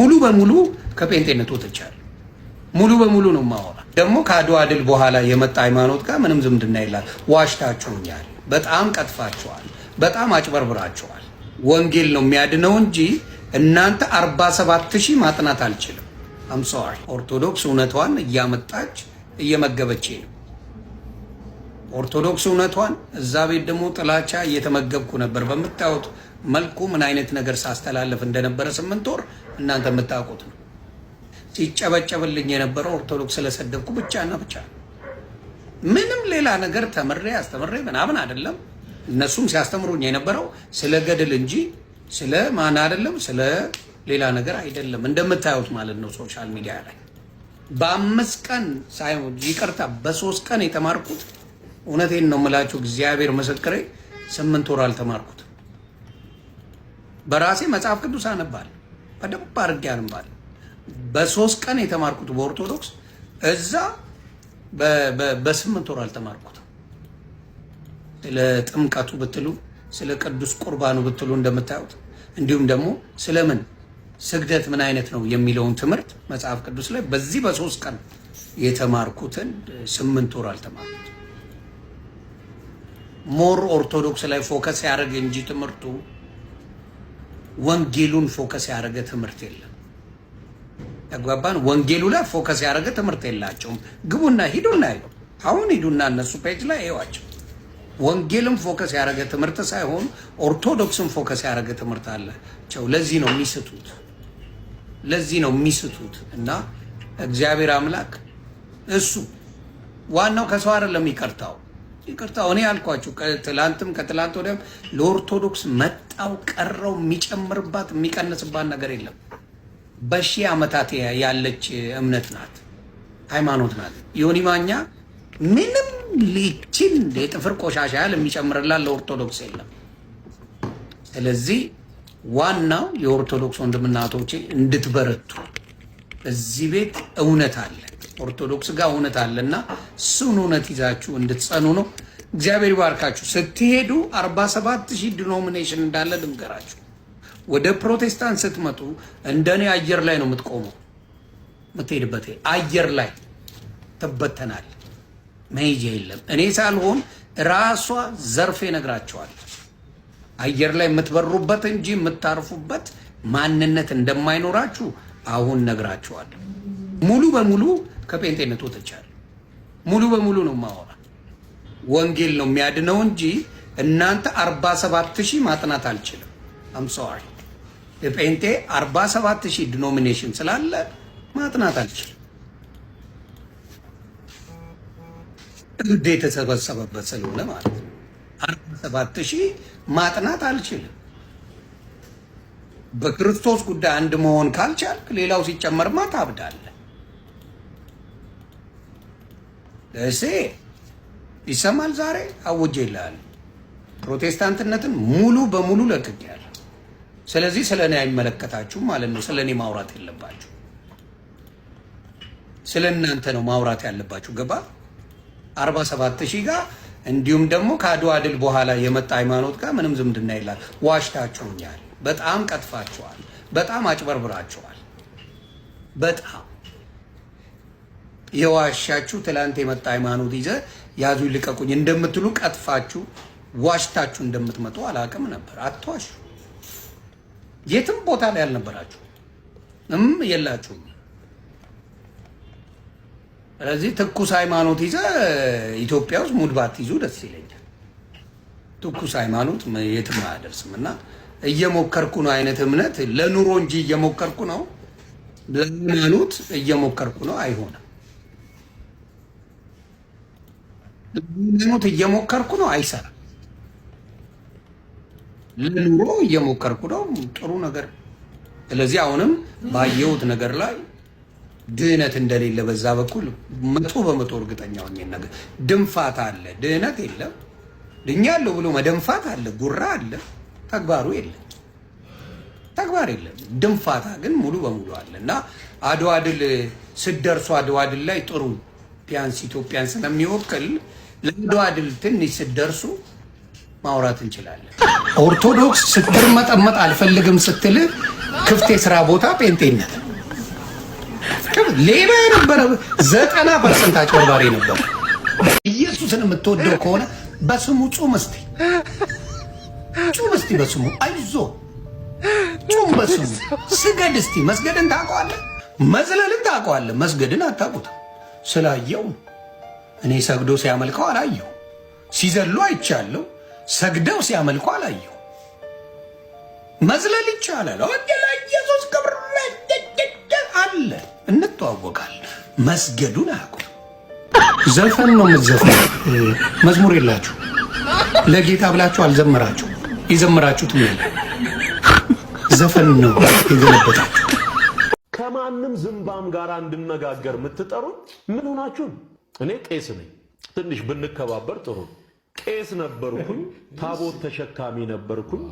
ሙሉ በሙሉ ከጴንጤነት ወጥቻለሁ። ሙሉ በሙሉ ነው ማወራ። ደግሞ ከአድዋ ድል በኋላ የመጣ ሃይማኖት ጋር ምንም ዝምድና የላት። ዋሽታችሁኛል፣ በጣም ቀጥፋችኋል፣ በጣም አጭበርብራችኋል። ወንጌል ነው የሚያድነው እንጂ እናንተ 47,000 ማጥናት አልችልም። አም ሶሪ። ኦርቶዶክስ እውነቷን እያመጣች እየመገበች ነው። ኦርቶዶክስ እውነቷን፣ እዛ ቤት ደግሞ ጥላቻ እየተመገብኩ ነበር። በምታዩት መልኩ ምን አይነት ነገር ሳስተላለፍ እንደነበረ 8 ወር እናንተ የምታውቁት ነው። ሲጨበጨብልኝ የነበረው ኦርቶዶክስ ስለሰደብኩ ብቻና ብቻ፣ ምንም ሌላ ነገር ተምሬ አስተምሬ ምናምን አይደለም። እነሱም ሲያስተምሩኝ የነበረው ስለ ገድል እንጂ ስለ ማን አይደለም፣ ስለ ሌላ ነገር አይደለም። እንደምታዩት ማለት ነው ሶሻል ሚዲያ ላይ በ5 ቀን ሳይሆን ይቅርታ በ3 ቀን የተማርኩት፣ እውነቴን ነው የምላችሁ፣ እግዚአብሔር ምስክሬ፣ 8 ወር አልተማርኩት። በራሴ መጽሐፍ ቅዱስ አነባለሁ፣ በደንብ አድርጌ አነባለሁ። በ3 ቀን የተማርኩት በኦርቶዶክስ፣ እዛ በ8 ወር አልተማርኩት። ስለ ጥምቀቱ ብትሉ፣ ስለ ቅዱስ ቁርባኑ ብትሉ እንደምታዩት፣ እንዲሁም ደግሞ ስለምን ስግደት ምን አይነት ነው የሚለውን ትምህርት መጽሐፍ ቅዱስ ላይ በዚህ በ3 ቀን የተማርኩትን 8 ወር አልተማርኩት። ሞር ኦርቶዶክስ ላይ ፎከስ ያደረገ እንጂ ትምህርቱ ወንጌሉን ፎከስ ያደረገ ትምህርት የለም። ተግባባን? ወንጌሉ ላይ ፎከስ ያደረገ ትምህርት የላቸውም። ግቡና ሂዱና ይሉ አሁን ሂዱና እነሱ ፔጅ ላይ ይዋቸው። ወንጌልን ፎከስ ያደረገ ትምህርት ሳይሆን ኦርቶዶክስን ፎከስ ያደረገ ትምህርት አላቸው። ለዚህ ነው የሚስቱት፣ ለዚህ ነው የሚስቱት። እና እግዚአብሔር አምላክ እሱ ዋናው ከሰው አይደለም ይቅርታው። ይቅርታው እኔ ያልኳችሁ ከትላንትም ከትላንት ወዲያም ለኦርቶዶክስ መጣው ቀረው የሚጨምርባት የሚቀንስባት ነገር የለም። በሺህ ዓመታት ያለች እምነት ናት፣ ሃይማኖት ናት። ዮኒ ማኛ ምንም ሊችን የጥፍር ቆሻሻ ያህል የሚጨምርላት ለኦርቶዶክስ የለም። ስለዚህ ዋናው የኦርቶዶክስ ወንድምናቶቼ እንድትበረቱ፣ እዚህ ቤት እውነት አለ፣ ኦርቶዶክስ ጋር እውነት አለና እሱን እውነት ይዛችሁ እንድትጸኑ ነው። እግዚአብሔር ይባርካችሁ። ስትሄዱ 47,000 ዲኖሚኔሽን እንዳለ ልንገራችሁ። ወደ ፕሮቴስታንት ስትመጡ እንደኔ አየር ላይ ነው የምትቆመው። የምትሄድበት አየር ላይ ትበተናል። መሄጃ የለም። እኔ ሳልሆን ራሷ ዘርፌ ነግራቸዋል። አየር ላይ የምትበሩበት እንጂ የምታርፉበት ማንነት እንደማይኖራችሁ አሁን ነግራቸዋለሁ። ሙሉ በሙሉ ከጴንጤነት ወጥቻለሁ። ሙሉ በሙሉ ነው ማወራ። ወንጌል ነው የሚያድነው እንጂ እናንተ 47,000 ማጥናት አልችልም። አም ሶሪ። የጴንጤ 47,000 ዲኖሚኔሽን ስላለ ማጥናት አልችልም። እንዴት የተሰበሰበበት ስለሆነ ማለት ነው። 47,000 ማጥናት አልችልም። በክርስቶስ ጉዳይ አንድ መሆን ካልቻልክ ሌላው ሲጨመርማ ታብዳለህ። እሴ ይሰማል። ዛሬ አውጄ ይላል ፕሮቴስታንትነትን ሙሉ በሙሉ ለቅቄያለሁ። ስለዚህ ስለኔ አይመለከታችሁም ማለት ነው። ስለኔ ማውራት የለባችሁ፣ ስለእናንተ ነው ማውራት ያለባችሁ። ገባ? 47,000 ጋር እንዲሁም ደግሞ ከአድዋ ድል በኋላ የመጣ ሃይማኖት ጋር ምንም ዝምድና የላት። ዋሽታችሁኛል፣ በጣም ቀጥፋችኋል፣ በጣም አጭበርብራችኋል። በጣም የዋሻችሁ ትላንት የመጣ ሃይማኖት ይዘ ያዙ ይልቀቁኝ እንደምትሉ ቀጥፋችሁ ዋሽታችሁ እንደምትመጡ አላውቅም ነበር። አትዋሹ። የትም ቦታ ላይ አልነበራችሁ የላችሁም። ስለዚህ ትኩስ ሃይማኖት ይዘ ኢትዮጵያ ውስጥ ሙድ ባትይዙ ደስ ይለኛል። ትኩስ ሃይማኖት የትም አያደርስም። እና እየሞከርኩ ነው አይነት እምነት ለኑሮ እንጂ እየሞከርኩ ነው፣ ለሃይማኖት እየሞከርኩ ነው አይሆንም። ለሃይማኖት እየሞከርኩ ነው አይሰራም። ለኑሮ እየሞከርኩ ነው ጥሩ ነገር። ስለዚህ አሁንም ባየሁት ነገር ላይ ድህነት እንደሌለ በዛ በኩል 100% እርግጠኛ ሆኜ ነገር ድንፋት አለ፣ ድህነት የለም። ድኛለሁ ብሎ መደንፋት አለ፣ ጉራ አለ፣ ተግባሩ የለም። ተግባር የለም። ድንፋታ ግን ሙሉ በሙሉ አለ። እና አድዋ ድል ስደርሱ አድዋ ድል ላይ ጥሩ ቢያንስ ኢትዮጵያን ስለሚወክል ለአድዋ ድል ትንሽ ስደርሱ ማውራት እንችላለን። ኦርቶዶክስ ስትርመጠመጥ አልፈልግም ስትል ክፍት የሥራ ቦታ ጴንጤነት ነው። ሌባ የነበረ 90% አጭበርባሪ ነበር። ኢየሱስን የምትወደው ከሆነ በስሙ ጹም እስቲ፣ ጹም እስቲ በስሙ አይዞ ጹም በስሙ ስገድ እስቲ። መስገድን ታውቀዋለህ? መዝለልን ታውቀዋለህ? መስገድን አታውቁትም። ስላየው እኔ ሰግዶ ሲያመልከው አላየው። ሲዘሉ አይቻለሁ፣ ሰግደው ሲያመልከው አላየው። መዝለል ይቻላል። ወንጌል ኢየሱስ ክብር አለ፣ እንተዋወቃለን። መስገዱን አያውቁትም። ዘፈን ነው የምትዘፍነው። መዝሙር የላችሁ ለጌታ ብላችሁ አልዘመራችሁ። የዘመራችሁትም ዘፈን ነው የገለበጣችሁ። ከማንም ዝምባም ጋር እንድነጋገር የምትጠሩኝ ምን ሆናችሁ? እኔ ቄስ ነኝ። ትንሽ ብንከባበር ጥሩ። ቄስ ነበርኩኝ፣ ታቦት ተሸካሚ ነበርኩኝ፣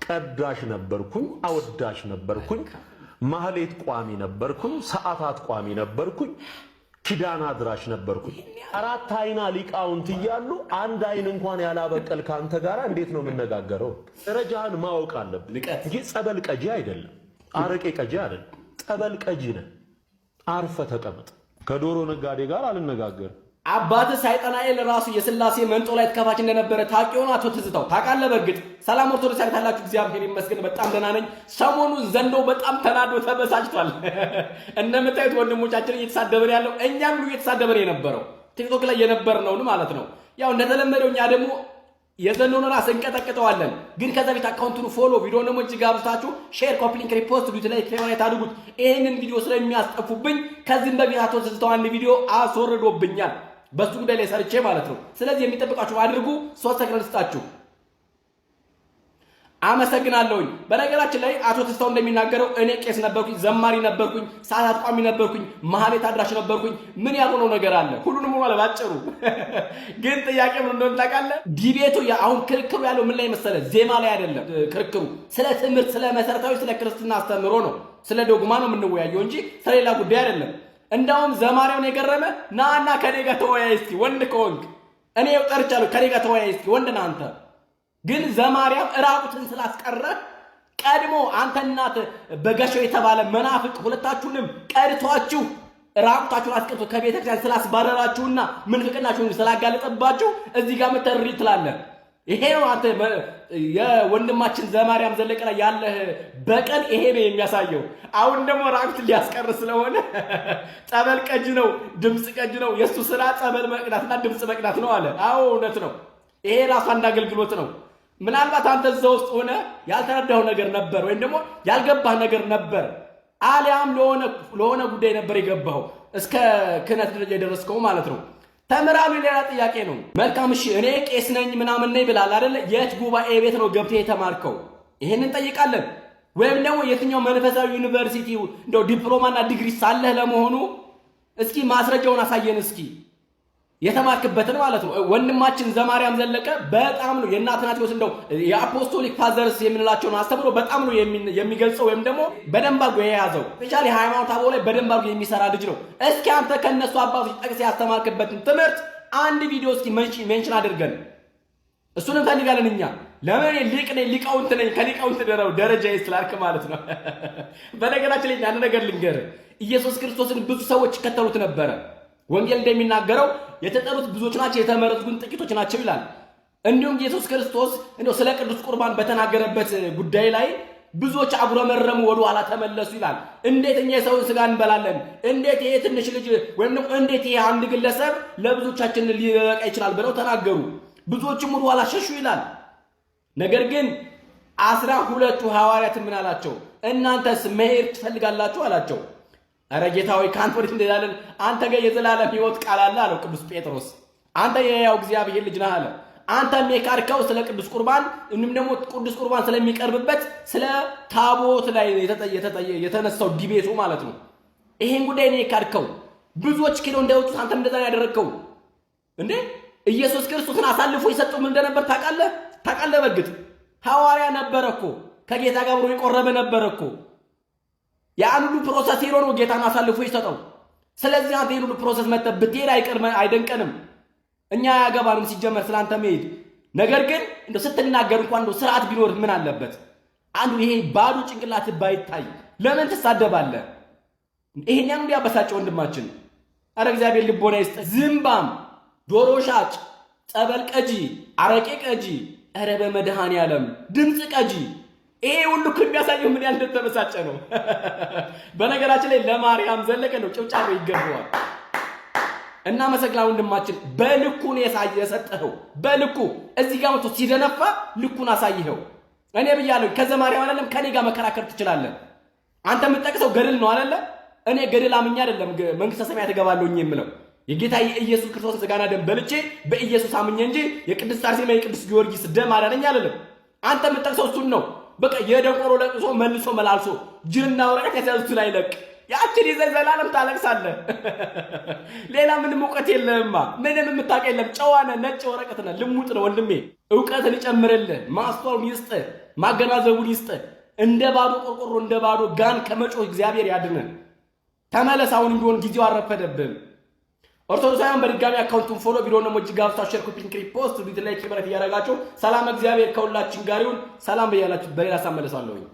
ቀዳሽ ነበርኩኝ፣ አወዳሽ ነበርኩኝ፣ ማህሌት ቋሚ ነበርኩኝ፣ ሰዓታት ቋሚ ነበርኩኝ፣ ኪዳን አድራሽ ነበርኩኝ። 4 አይና ሊቃውንት እያሉ አንድ አይን እንኳን ያላበቀል ካንተ ጋር እንዴት ነው የምነጋገረው? ደረጃህን ማወቅ አለብህ እንጂ ጸበል ቀጂ አይደለም፣ አረቄ ቀጂ አይደለም። ጸበል ቀጂ ነህ። አርፈ ተቀመጥ። ከዶሮ ነጋዴ ጋር አልነጋገር። አባትህ ሳይጠናኤል ራሱ የሥላሴ መንጦ ላይ ተከፋች እንደነበረ ታውቂው ነው አቶ ትዝታው? ታውቃለህ? በእርግጥ ሰላም ኦርቶዶክስ ያላችሁ እግዚአብሔር ይመስገን በጣም ደህና ነኝ። ሰሞኑን ዘንዶ በጣም ተናዶ ተበሳጭቷል። እንደምታዩት ወንድሞቻችን እየተሳደበን ያለው እኛም ሁሉ እየተሳደበን የነበረው ቲክቶክ ላይ የነበርነውን ማለት ነው። ያው እንደተለመደው እኛ ደግሞ የዘንዶን ራስ እንቀጠቅጠዋለን። ግን ከዛ ቤት አካውንቱን ፎሎ ቪዲዮውን ደግሞ እጅግ አብዝታችሁ ሼር፣ ኮፒ ሊንክ፣ ሪፖስት ዱት ላይ ፌቨራይት አድርጉት። ይሄንን ቪዲዮ ስለሚያስጠፉብኝ ከዚህም በፊት አቶ ትዝታው አንድ ቪዲዮ አስወርዶብኛል በሱ ጉዳይ ላይ ሰርቼ ማለት ነው። ስለዚህ የሚጠብቃችሁ አድርጉ። 3 ሰከንድ ልስጣችሁ። አመሰግናለሁኝ። በነገራችን ላይ አቶ ትዝታው እንደሚናገረው እኔ ቄስ ነበርኩኝ፣ ዘማሪ ነበርኩኝ፣ ሰዓታት ቋሚ ነበርኩኝ፣ ማህሌት አድራሽ ነበርኩኝ። ምን ያልሆነው ነገር አለ? ሁሉንም ማለት ባጭሩ። ግን ጥያቄ ምን እንደሆነ ታውቃለህ? ዲቤቱ አሁን ክርክሩ ያለው ምን ላይ መሰለ? ዜማ ላይ አይደለም ክርክሩ። ስለ ትምህርት፣ ስለ መሰረታዊ ስለ ክርስትና አስተምሮ ነው፣ ስለ ዶግማ ነው የምንወያየው እንጂ ስለሌላ ጉዳይ አይደለም። እንዳውም ዘማሪውን የገረመ ናና ከኔ ጋር ተወያይ እስኪ ወንድ ከወንክ እኔ ጠርቻለሁ፣ ከኔ ጋር ተወያይ እስኪ ወንድ ነህ አንተ። ግን ዘማሪያም እራቁትን ስላስቀረ ቀድሞ አንተናት በጋሻው የተባለ መናፍቅ ሁለታችሁንም ቀድቷችሁ ራቁታችሁን አስቀርቶ ከቤተ ክርስቲያን ስላስባረራችሁና ምንፍቅናችሁን ስላጋለጠባችሁ እዚህ ጋር መተሪ ትላለህ። ይሄ ነው አንተ የወንድማችን ዘማሪያም ዘለቀ ላይ ያለህ በቀል ይሄ ነው የሚያሳየው። አሁን ደግሞ ራቁትን ሊያስቀር ስለሆነ ጸበል ቀጅ ነው፣ ድምጽ ቀጅ ነው። የሱ ስራ ጸበል መቅዳትና ድምጽ መቅዳት ነው አለ። አዎ እውነት ነው። ይሄ ራሱ አንድ አገልግሎት ነው። ምናልባት አንተ እዛ ውስጥ ሆነ ያልተረዳው ነገር ነበር፣ ወይም ደግሞ ያልገባህ ነገር ነበር፣ አሊያም ለሆነ ጉዳይ ነበር የገባው እስከ ክህነት ደረጃ የደረስከው ማለት ነው። ተምራሉ ሌላ ጥያቄ ነው። መልካም እሺ፣ እኔ ቄስ ነኝ ምናምን ነኝ ብላል አይደለ? የት ጉባኤ ቤት ነው ገብተህ የተማርከው? ይሄንን እንጠይቃለን። ወይም ደግሞ የትኛው መንፈሳዊ ዩኒቨርሲቲ እንደው ዲፕሎማና ዲግሪ ሳለህ ለመሆኑ እስኪ ማስረጃውን አሳየን እስኪ የተማርክበትን ማለት ነው። ወንድማችን ዘማሪያም ዘለቀ በጣም ነው የእናትናቴዎስ እንደው የአፖስቶሊክ ፋዘርስ የምንላቸውን አስተምሮ በጣም ነው የሚገልጸው ወይም ደግሞ በደንብ አድርጎ የያዘው ስፔሻሊ ሃይማኖት አበው ላይ በደንብ አድርጎ የሚሰራ ልጅ ነው። እስኪ አንተ ከነሱ አባቶች ጠቅሰህ ያስተማርክበትን ትምህርት አንድ ቪዲዮ እስኪ ሜንሽን አድርገን እሱን እንፈልጋለን እኛ። ለምን ሊቅ ነኝ ሊቃውንት ነኝ ከሊቃውንት ደረጃ ስላልክ ማለት ነው። በነገራችን ላይ አንድ ነገር ልንገርህ፣ ኢየሱስ ክርስቶስን ብዙ ሰዎች ይከተሉት ነበረ። ወንጌል እንደሚናገረው የተጠሩት ብዙዎች ናቸው፣ የተመረጡት ግን ጥቂቶች ናቸው ይላል። እንዲሁም ኢየሱስ ክርስቶስ እንደው ስለ ቅዱስ ቁርባን በተናገረበት ጉዳይ ላይ ብዙዎች አጉረመረሙ፣ ወደ ኋላ ተመለሱ ይላል። እንዴት እኛ የሰውን ስጋ እንበላለን? እንዴት ይሄ ትንሽ ልጅ ወይም ደግሞ እንዴት ይሄ አንድ ግለሰብ ለብዙዎቻችን ሊበቃ ይችላል ብለው ተናገሩ። ብዙዎችም ወደ ኋላ ሸሹ ይላል። ነገር ግን 12ቱ ሐዋርያት ምን አላቸው? እናንተስ መሄድ ትፈልጋላችሁ አላቸው። አረ ጌታ ሆይ ካንተ ወዴት እንሄዳለን? አንተ ጋር የዘላለም ሕይወት ቃል አለ አለው ቅዱስ ጴጥሮስ። አንተ የሕያው እግዚአብሔር ልጅ ነህ አለ። አንተ የካድከው ስለ ቅዱስ ቁርባን እንንም ደግሞ ቅዱስ ቁርባን ስለሚቀርብበት ስለ ታቦት ላይ የተነሳው ዲቤቱ ማለት ነው። ይሄን ጉዳይ ነው የካድከው። ብዙዎች ኪሎ እንደወጡት አንተም እንደዛ ያደረግከው እንዴ? ኢየሱስ ክርስቶስን አሳልፎ ይሰጠው ምን እንደነበር ታውቃለህ? በእርግጥ ሐዋርያ ነበረ እኮ ከጌታ ጋር አብሮ የቆረበ ነበረ እኮ። ያን ሁሉ ፕሮሰስ ሄዶ ነው ጌታን አሳልፎ ይሰጠው። ስለዚህ አንተ ይሄን ሁሉ ፕሮሰስ መተህ ብትሄድ አይደንቀንም። እኛ ያገባንም ሲጀመር ስላንተ መሄድ። ነገር ግን እንደው ስትናገር እንኳን እንደው ስርዓት ቢኖር ምን አለበት? አንዱ ይሄ ባዶ ጭንቅላት ባይታይ ለምን ትሳደባለህ? ይሄን ያም ያበሳጨው ወንድማችን አረ እግዚአብሔር ልቦና ይስጥ። ዝምባም፣ ዶሮ ሻጭ፣ ጸበል ቀጂ፣ አረቄ ቀጂ፣ አረ በመድኃኔዓለም ድምጽ ቀጂ። ይሄ ሁሉ ክብ ያሳየው ምን ያህል እንደተበሳጨ ነው። በነገራችን ላይ ለማርያም ዘለቀ ነው ጭብጫቤ ይገባዋል። እና መሰግላ ወንድማችን በልኩ ነው የሰጠኸው። በልኩ እዚህ ጋር መጥቶ ሲደነፋ ልኩን አሳይኸው። እኔ ብያለሁ ከዘማሪያው አይደለም ከኔ ጋር መከራከር ትችላለህ። አንተ የምትጠቅሰው ገድል ነው አይደለ? እኔ ገድል አምኜ አይደለም መንግስተ ሰማያት እገባለሁኝ የምለው የጌታ የኢየሱስ ክርስቶስ ሥጋና ደም በልቼ በኢየሱስ አምኜ እንጂ የቅድስት አርሴማ የቅዱስ ጊዮርጊስ ደም አዳነኝ አይደለም። አንተ የምትጠቅሰው እሱን ነው። በቃ የደንቆሮ ለቅሶ መልሶ መላልሶ ጅልና ወረቀት ያሳዙት ላይ ለቅ ያችን ይዘህ ዘላለም ታለቅሳለህ። ሌላ ምንም እውቀት የለህማ። ምንም የምታውቅ የለም። ጨዋነ ነጭ ወረቀት ነህ። ልሙጥ ነው ወንድሜ። እውቀትን ይጨምርልህ፣ ማስተዋሉን ይስጥህ፣ ማገናዘቡን ይስጥህ። እንደ ባዶ ቆርቆሮ እንደ ባዶ ጋን ከመጮህ እግዚአብሔር ያድነን። ተመለስ። አሁን ቢሆን ጊዜው አረፈደብህም። ኦርቶዶክሳውያን በድጋሚ አካውንቱን ፎሎ ቪዲዮውን ደግሞ እጅግ አብዝታችሁ ሼር፣ ኮፒ፣ ሪፖስት ቪዲዮ ላይ ክብረት እያደረጋችሁ ሰላም እግዚአብሔር ከሁላችን ጋር ይሁን። ሰላም በያላችሁ። በሌላ ሳመለሳለሁኝ።